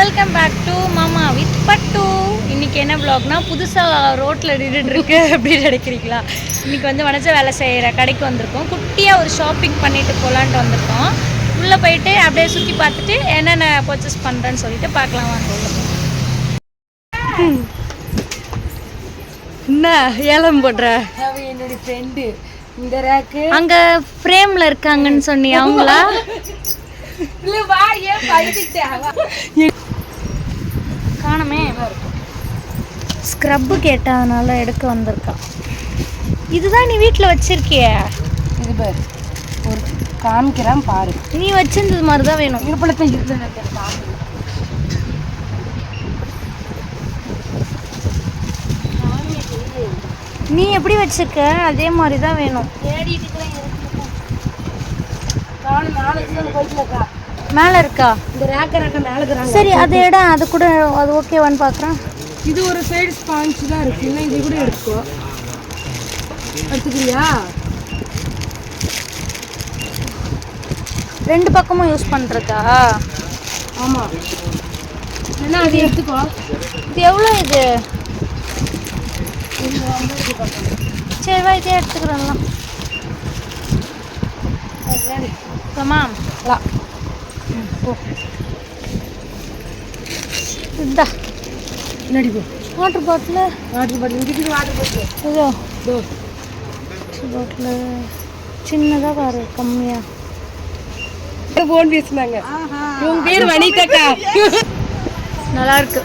Welcome back to மாமா with பட்டு. இன்றைக்கி என்ன வ்ளாக்னா, புதுசாக ரோட்டில் நின்றுட்டுருக்கு அப்படின்னு நினைக்கிறீங்களா? இன்றைக்கி வந்து வனஜ வேலை செய்கிற கடைக்கு வந்திருக்கோம். குட்டியாக ஒரு ஷாப்பிங் பண்ணிவிட்டு போகலான்ட்டு வந்திருக்கோம். உள்ளே போயிட்டு அப்படியே சுற்றி பார்த்துட்டு என்னென்ன பர்ச்சேஸ் பண்ணுறேன்னு சொல்லிட்டு பார்க்கலாம் வாங்க. என்ன ஏலம் போடுற? என்னுடைய ஃப்ரெண்டு இந்த ரேக்கு அங்கே ஃப்ரேமில் இருக்காங்கன்னு சொன்னியா அவங்களா? காணமே. ஸ்க்ரப்பு கேட்டதுனால எடுக்க வந்திருக்கா. இதுதான் நீ வீட்டில் வச்சிருக்கிய? இது பாரு, ஒரு காமிக்கிறான் பாரு. நீ வச்சிருந்தது மாதிரி தான் வேணும். இப்பளத்தை இருந்தது. நீ எப்படி வச்சிருக்க அதே மாதிரி தான் வேணும். மேலே இருக்கா? இந்த ரேக்க மேலே இருக்கிறாங்க. சரி, அது இடம் அது கூட அது ஓகேவான்னு பார்க்குறேன். இது ஒரு சைடு ஸ்பாஞ்ச் தான் இருக்கு. இல்லை இது கூட எடுத்துக்கோ. எடுத்துக்கிறியா? ரெண்டு பக்கமும் யூஸ் பண்ணுறதா? ஆமாம். என்ன அது எடுத்துக்கோ. இது எவ்வளோ இது? சரி வா, இதே எடுத்துக்கிறேன்லாம். தமாம். இதா என்னடி போ. வாட்டர் பாட்டில் இங்கிட்டு வாட்டர் பாட்டில் இதோ பாட்டில் சின்னதாக பாரு, கம்மியாக. ஃபோன் பேசுனாங்க. உங்க பேர் வனிதாக்கா. நல்லா இருக்கு.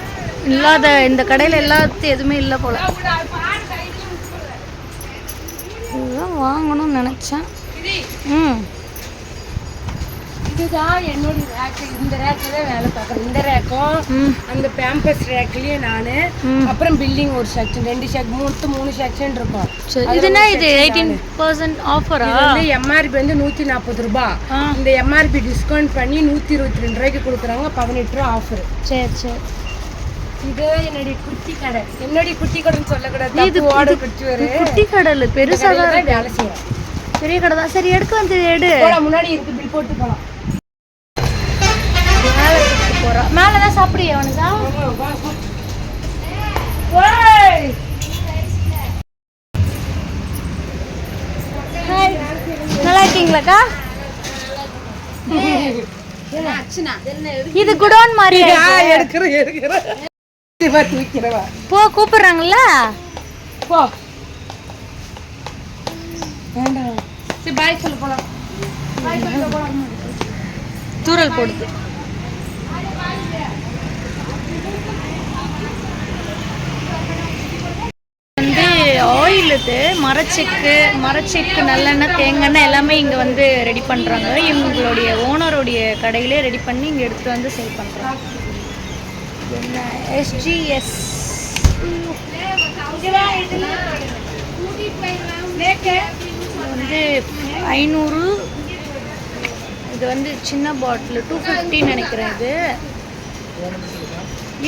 இல்லாத இந்த கடையில் எல்லாத்தையும் எதுவுமே இல்லை போல. இதுதான் வாங்கணும்னு நினச்சேன். இதுதான் என்னுடைய ரேக்கு. இந்த ரேக்கில் தான் வேலை பார்க்குறேன். இந்த ரேக்கும் அந்த பேம்பஸ் ரேக்லேயும் நான் அப்புறம் பில்டிங் ஒரு செக்ஷன், 2 செக்ஷன், 3 செக்ஷன் இருக்கும். இதுனா இது 18% ஆஃபரா? வந்து எம்ஆர்பி வந்து 140 ரூபாய். இந்த எம்ஆர்பி டிஸ்கவுண்ட் பண்ணி 122 ரூபாய்க்கு கொடுக்குறாங்க. 18 ரூபா ஆஃபர். சரி சரி. இது என்னுடைய குட்டி கடை. என்னுடைய குட்டி கடைன்னு சொல்லக்கூடாது. இது ஓட குட்டி வரு குட்டி கடை பெருசாக தான் வேலை செய்யறேன். பெரிய கடை தான். சரி எடுக்க வந்து எடு. முன்னாடி இருக்கு, பில் போட்டு போகலாம். மேலே போகிறா. மேலே தான் சாப்பிடுறியா அவனுக்கா? நல்லா இருக்கீங்களாக்கா? இது குடோன் மாதிரி போ. கூப்பிடுறாங்கல்ல, போ. வேண்டாம், சரி பாய் சொல்ல போலாம். தூரல் போடுது. வந்து ஆயில், இது மரச்செக்கு நல்லெண்ணெய், தேங்காய் எல்லாமே இங்கே வந்து ரெடி பண்ணுறாங்க. இவங்களுடைய ஓனருடைய கடையிலே ரெடி பண்ணி இங்கே எடுத்து வந்து சேல் பண்ணுறாங்க. என்ன SGS வந்து 500. இது வந்து சின்ன பாட்டில் 250 நினைக்கிறேன்.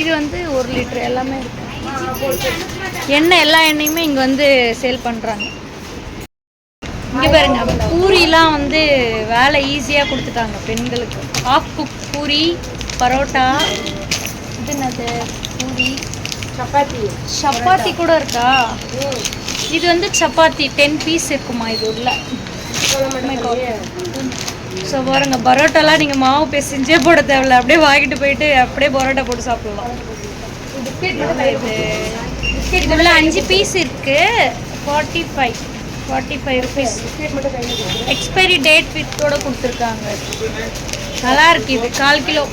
இது வந்து 1 லிட்டர் எல்லாமே இருக்கு. எண்ணெய், எல்லா எண்ணெயுமே இங்கே வந்து சேல் பண்ணுறாங்க. இங்கே பாருங்க, பூரிலாம் வந்து வேலை ஈஸியாக கொடுத்துட்டாங்க பெண்களுக்கு. ஆஃப் குக் பூரி, பரோட்டா, இது என்னது, பூரி, சப்பாத்தி கூட இருக்கா? இது வந்து சப்பாத்தி 10 பீஸ் இருக்குமா இது உள்ள. ஸோ பாருங்க, பரோட்டாலாம் நீங்கள் மாவு பேசிஞ்சே போட தேவையில்ல. அப்படியே வாங்கிட்டு போயிட்டு அப்படியே பரோட்டா போட்டு சாப்பிடலாம். இது உள்ள 5 பீஸ் இருக்கு. 45 ருபீஸ். எக்ஸ்பைரி டேட் வித்தோட கொடுத்துருக்காங்க. நல்லா இருக்கு. இது 1/4 கிலோ.